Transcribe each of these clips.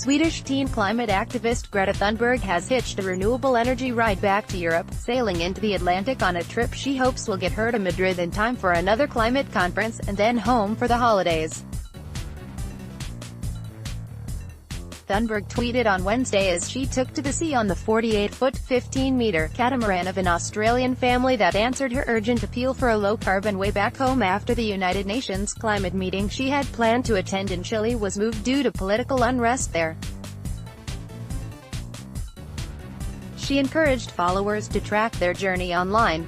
Swedish teen climate activist Greta Thunberg has hitched a renewable energy ride back to Europe, sailing into the Atlantic on a trip she hopes will get her to Madrid in time for another climate conference, and then home for the holidays. Thunberg tweeted on Wednesday as she took to the sea on the 48-foot, 15-meter catamaran of an Australian family that answered her urgent appeal for a low-carbon way back home after the United Nations climate meeting she had planned to attend in Chile was moved due to political unrest there. She encouraged followers to track their journey online.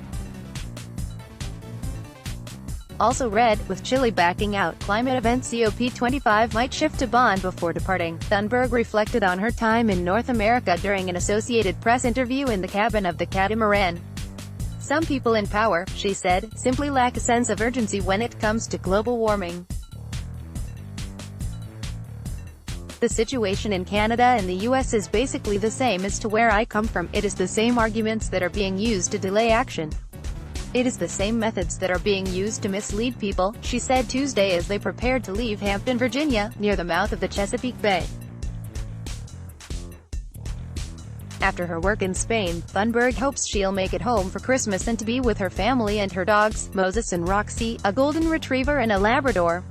Also read, with Chile backing out, climate event COP25 might shift to Bonn before departing. Thunberg reflected on her time in North America during an Associated Press interview in the cabin of the catamaran. "Some people in power," she said, "simply lack a sense of urgency when it comes to global warming. The situation in Canada and the US is basically the same as to where I come from. It is the same arguments that are being used to delay action. It is the same methods that are being used to mislead people," she said Tuesday as they prepared to leave Hampton, Virginia, near the mouth of the Chesapeake Bay. After her work in Spain, Thunberg hopes she'll make it home for Christmas and to be with her family and her dogs, Moses and Roxy, a golden retriever and a Labrador.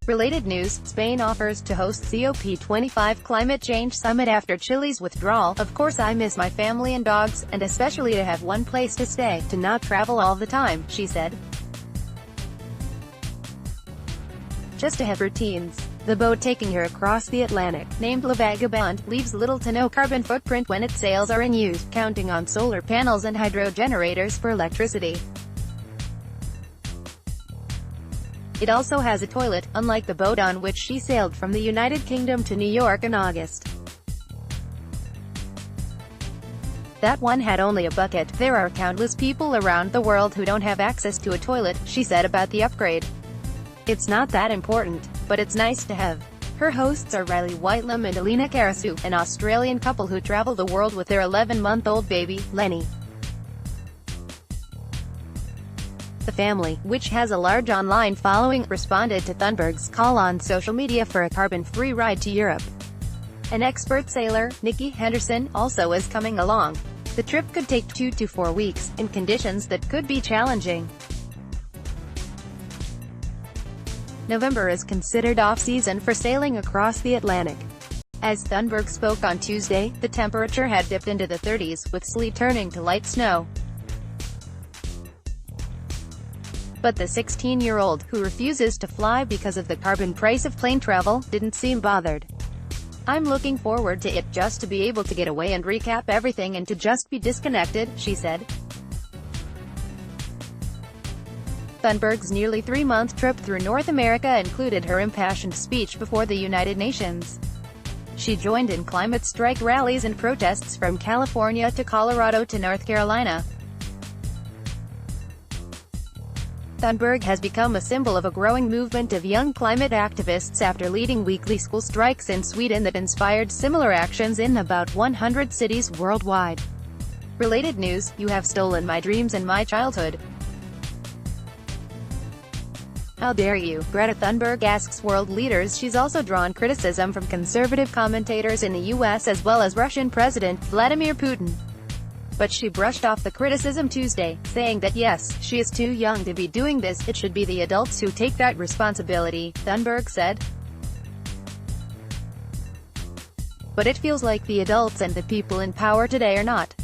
Related news: Spain offers to host COP25 climate change summit after Chile's withdrawal. "Of course I miss my family and dogs, and especially to have one place to stay, to not travel all the time," she said. "Just to have routines." The boat taking her across the Atlantic, named La Vagabond, leaves little to no carbon footprint when its sails are in use, counting on solar panels and hydro generators for electricity. It also has a toilet, unlike the boat on which she sailed from the United Kingdom to New York in August. That one had only a bucket. "There are countless people around the world who don't have access to a toilet," she said about the upgrade. "It's not that important, but it's nice to have." Her hosts are Riley Whitelam and Alina Karasu, an Australian couple who travel the world with their 11-month-old baby, Lenny. The family, which has a large online following, responded to Thunberg's call on social media for a carbon-free ride to Europe. An expert sailor, Nikki Henderson, also is coming along. The trip could take 2 to 4 weeks, in conditions that could be challenging. November is considered off-season for sailing across the Atlantic. As Thunberg spoke on Tuesday, the temperature had dipped into the 30s, with sleet turning to light snow. But the 16-year-old, who refuses to fly because of the carbon price of plane travel, didn't seem bothered. "I'm looking forward to it, just to be able to get away and recap everything and to just be disconnected," she said. Thunberg's nearly 3-month trip through North America included her impassioned speech before the United Nations. She joined in climate strike rallies and protests from California to Colorado to North Carolina. Thunberg has become a symbol of a growing movement of young climate activists after leading weekly school strikes in Sweden that inspired similar actions in about 100 cities worldwide. Related news: "You have stolen my dreams and my childhood. How dare you?" Greta Thunberg asks world leaders. She's also drawn criticism from conservative commentators in the US as well as Russian President Vladimir Putin. But she brushed off the criticism Tuesday, saying that yes, she is too young to be doing this, it should be the adults who take that responsibility, Thunberg said. "But it feels like the adults and the people in power today are not."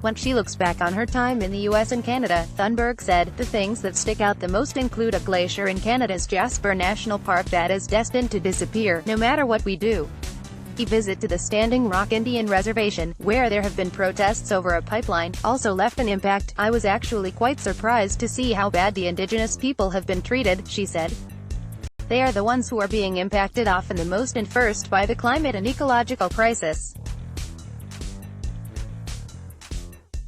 When she looks back on her time in the US and Canada, Thunberg said, "The things that stick out the most include a glacier in Canada's Jasper National Park that is destined to disappear, no matter what we do. A visit to the Standing Rock Indian Reservation, where there have been protests over a pipeline, also left an impact. I was actually quite surprised to see how bad the indigenous people have been treated," she said. "They are the ones who are being impacted often the most and first by the climate and ecological crisis.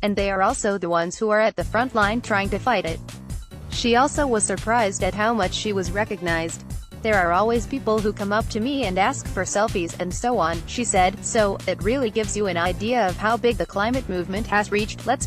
And they are also the ones who are at the front line trying to fight it." She also was surprised at how much she was recognized. "There are always people who come up to me and ask for selfies, and so on," she said, "so, it really gives you an idea of how big the climate movement has reached. Let's